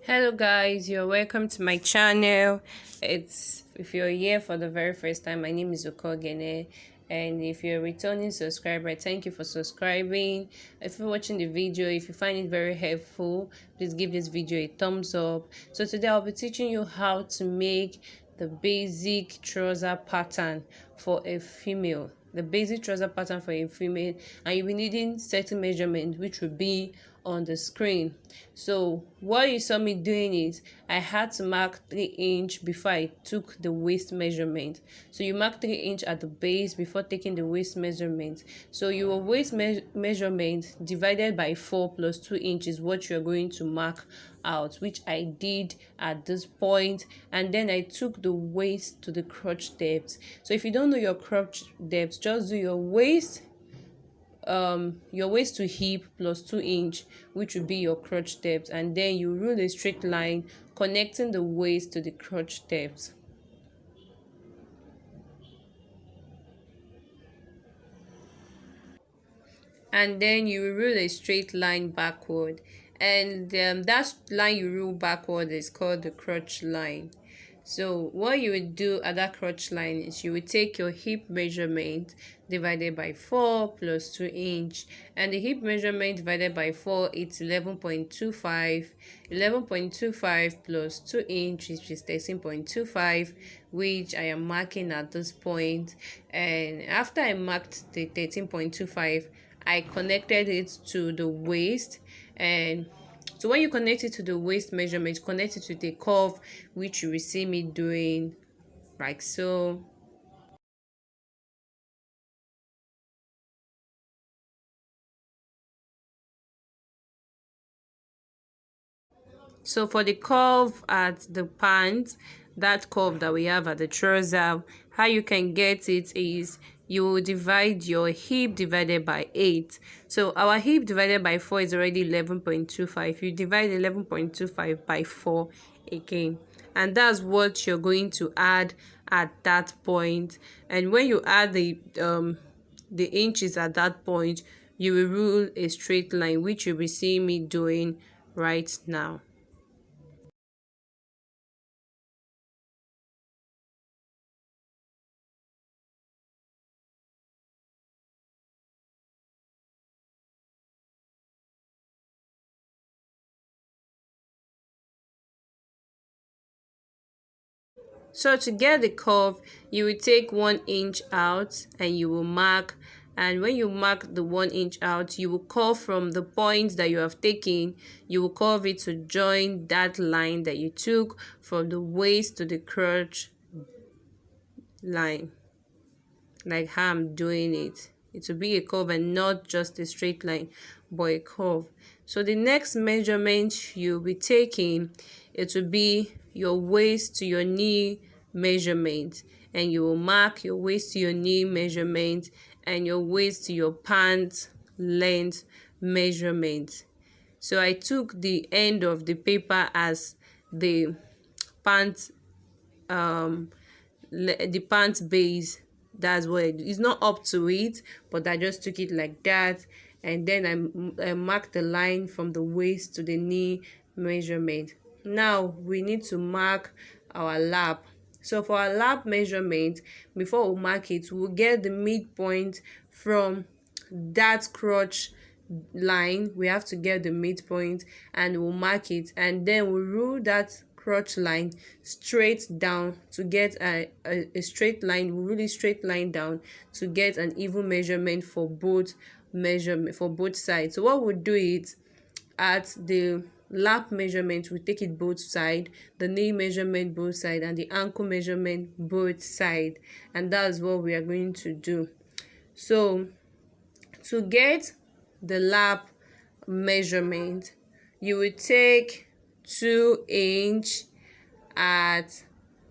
Hello guys, you're welcome to my channel. If you're here for the very first time, my name is Okeoghene, and if you're a returning subscriber, thank you for subscribing. If you're watching the video, if you find it very helpful, please give this video a thumbs up. So today I'll be teaching you how to make the basic trouser pattern for a female. The basic trouser pattern for a female, and you'll be needing certain measurements which will be on the screen. So what you saw me doing is I had to mark 3 inch before I took the waist measurement. So you mark 3 inch at the base before taking the waist measurement. So your waist measurement divided by 4 plus 2 inches is what you're going to mark out, which I did at this point, and then I took the waist to the crotch depth. So if you don't know your crotch depth, just do your waist to hip plus 2 inch, which will be your crotch depth, and then you rule a straight line connecting the waist to the crotch depth. And then you rule a straight line backward, and that line you rule backward is called the crotch line. So what you would do at that crotch line is you would take your hip measurement divided by 4 plus 2 inch, and the hip measurement divided by 4 it's 11.25. 11.25 plus 2 inch, which is 13.25, which I am marking at this point. And after I marked the 13.25, I connected it to the waist. And so when you connect it to the waist measurement, connect it to the curve, which you will see me doing like so. So for the curve at the pants, that curve that we have at the trouser, how you can get it is you will divide your hip divided by 8. So our hip divided by 4 is already 11.25. You divide 11.25 by 4 again, and that's what you're going to add at that point. And when you add the inches at that point, you will rule a straight line, which you'll be seeing me doing right now. So to get the curve, you will take 1 inch out and you will mark, and when you mark the 1 inch out, you will curve from the point that you have taken. You will curve it to join that line that you took from the waist to the crotch line, like how I'm doing it. It will be a curve and not just a straight line, but a curve. So the next measurement you'll be taking, it will be your waist to your knee measurement, and you will mark your waist to your knee measurement and your waist to your pants length measurement. So I took the end of the paper as the pants the pants base. That's what it's not up to it, but I just took it like that, and then I marked the line from the waist to the knee measurement. Now we need to mark our lap. So for our lap measurement, before we mark it, we'll get the midpoint from that crotch line. We have to get the midpoint and we'll mark it, and then we'll rule that crotch line straight down to get a straight line. We really straight line down to get an even measurement for both sides. So what we'll do is at the lap measurement, we take it both side, the knee measurement both side, and the ankle measurement both side, and that's what we are going to do. So to get the lap measurement, you will take 2 inch at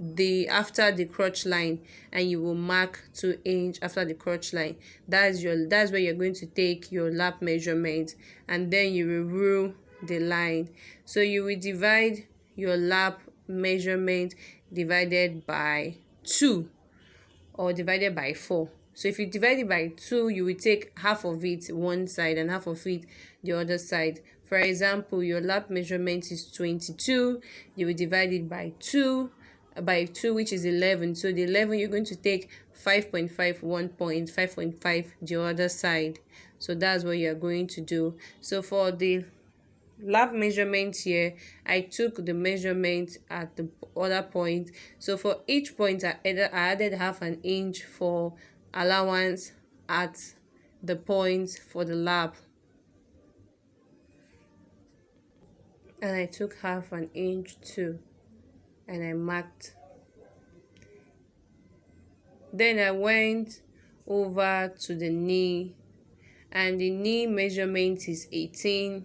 the after the crotch line, and you will mark 2 inch after the crotch line. That's where you're going to take your lap measurement, and then you will rule the line. So you will divide your lap measurement divided by 2 or divided by 4. So if you divide it by 2, you will take half of it one side and half of it the other side. For example, your lap measurement is 22, you will divide it by 2, which is 11. So the 11, you're going to take 5.5 one point, 5.5 the other side. So that's what you're going to do. So for the lap measurement here, I took the measurement at the other point. So for each point, I added half an inch for allowance at the point for the lap, and I took half an inch too, and I marked. Then I went over to the knee, and the knee measurement is 18.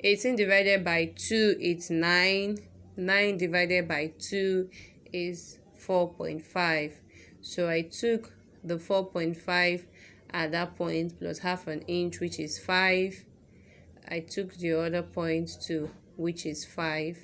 18 divided by 2 is 9. 9 divided by 2 is 4.5. So I took the 4.5 at that point plus half an inch, which is 5. I took the other point too, which is 5.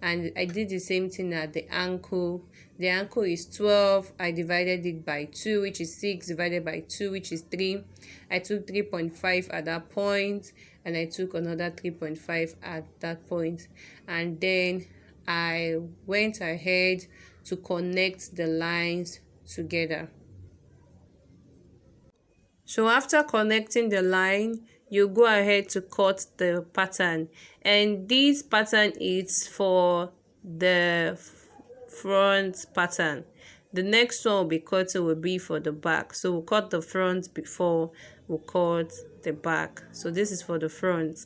And I did the same thing at the ankle. The ankle is 12. I divided it by 2, which is 6, divided by 2, which is 3. I took 3.5 at that point, and I took another 3.5 at that point. And then I went ahead to connect the lines together. So after connecting the line, you go ahead to cut the pattern, and this pattern is for the front pattern. The next one will be cutting will be for the back. So we'll cut the front before we cut the back. So this is for the front.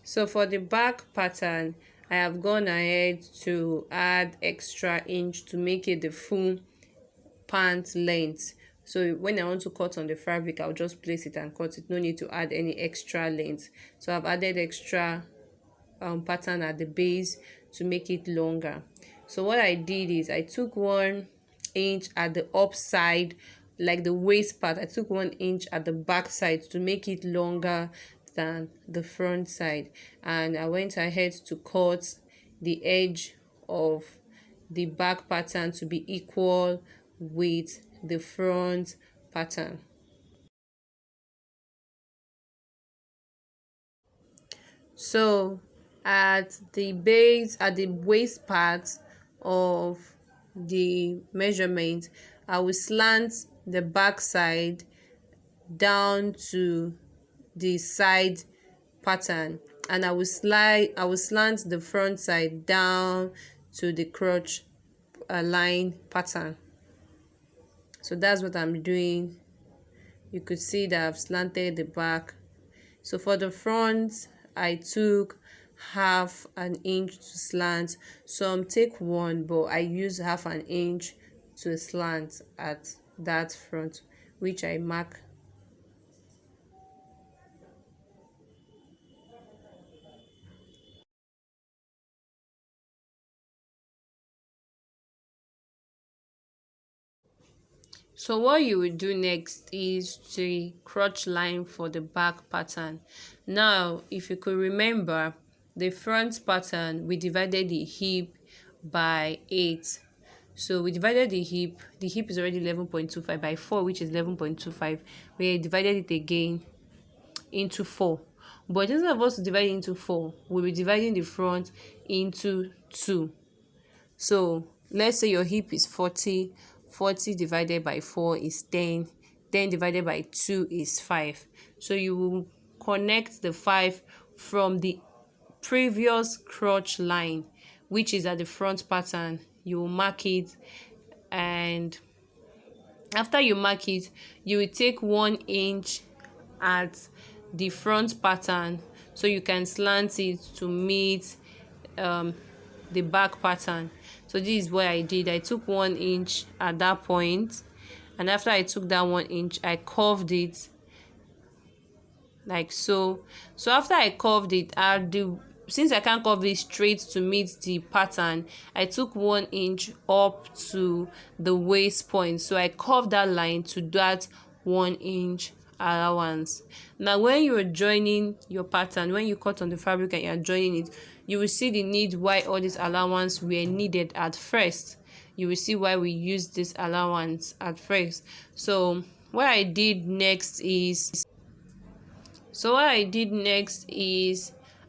So for the back pattern, I have gone ahead to add extra inch to make it the full pant length. So when I want to cut on the fabric, I'll just place it and cut it. No need to add any extra length. So I've added extra pattern at the base to make it longer. So what I did is I took 1 inch at the up side, like the waist part. I took 1 inch at the back side to make it longer than the front side, and I went ahead to cut the edge of the back pattern to be equal with the front pattern. So at the base, at the waist part of the measurement, I will slant the back side down to the side pattern, and I will slant the front side down to the crotch line pattern. So that's what I'm doing. You could see that I've slanted the back. So for the front, I took half an inch to slant. Some take 1, but I use half an inch to slant at that front, which I mark. So what you will do next is the crotch line for the back pattern. Now, if you could remember, the front pattern, we divided the hip by 8. So we divided the hip is already 11.25 by 4, which is 11.25. We divided it again into 4. But instead of us to divide into 4, we'll be dividing the front into 2. So let's say your hip is 40. 40 divided by 4 is 10. 10 divided by 2 is 5. So you will connect the 5 from the previous crotch line, which is at the front pattern. You will mark it, and after you mark it, you will take 1 inch at the front pattern, so you can slant it to meet the back pattern. So this is what I did. I took 1 inch at that point, and after I took that 1 inch, I curved it like so. So after I curved it, since I can't curve it straight to meet the pattern, I took 1 inch up to the waist point. So I curved that line to that 1 inch allowance. Now when you're joining your pattern, when you cut on the fabric and you're joining it, you will see the need why all these allowance were needed at first. You will see why we use this allowance at first. So what I did next is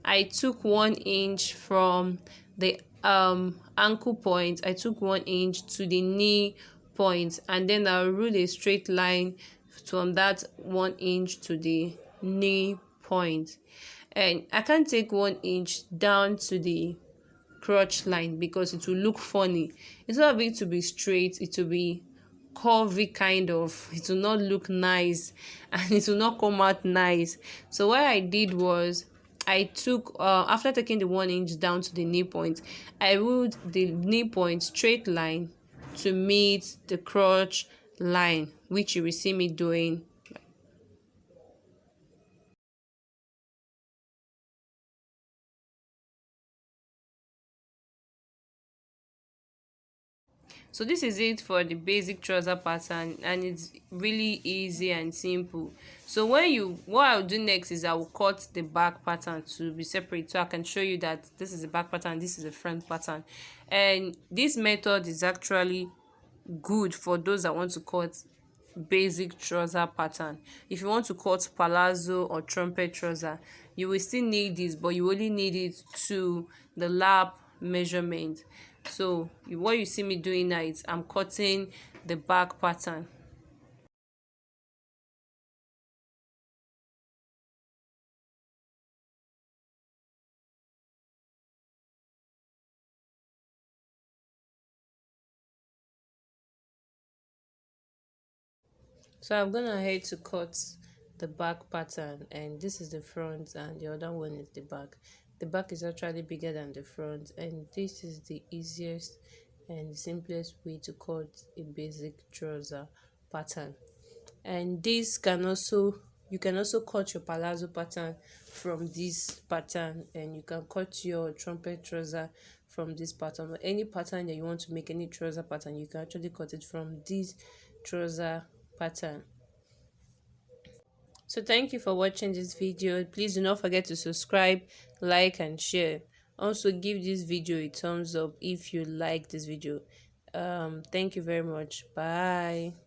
I took 1 inch from the ankle point. I took 1 inch to the knee point, and then I'll rule a straight line from that 1 inch to the knee point. And I can't take 1 inch down to the crotch line because it will look funny. Instead of it to be straight, it will be curvy kind of. It will not look nice and it will not come out nice. So what I did was I took after taking the 1 inch down to the knee point, I ruled the knee point straight line to meet the crotch line, which you will see me doing. So this is it for the basic trouser pattern, and it's really easy and simple. So what I'll do next is I will cut the back pattern to be separate, so I can show you that this is the back pattern, this is the front pattern. And this method is actually good for those that want to cut basic trouser pattern. If you want to cut palazzo or trumpet trouser, you will still need this, but you only need it to the lap measurement. So what you see me doing now is I'm cutting the back pattern. So I'm gonna head to cut the back pattern, and this is the front and the other one is the back. The back is actually bigger than the front, and this is the easiest and the simplest way to cut a basic trouser pattern. And this can also, you can also cut your palazzo pattern from this pattern, and you can cut your trumpet trouser from this pattern, or any pattern that you want to make, any trouser pattern, you can actually cut it from this trouser pattern. So thank you for watching this video. Please do not forget to subscribe, like and share. Also give this video a thumbs up if you like this video. Thank you very much. Bye.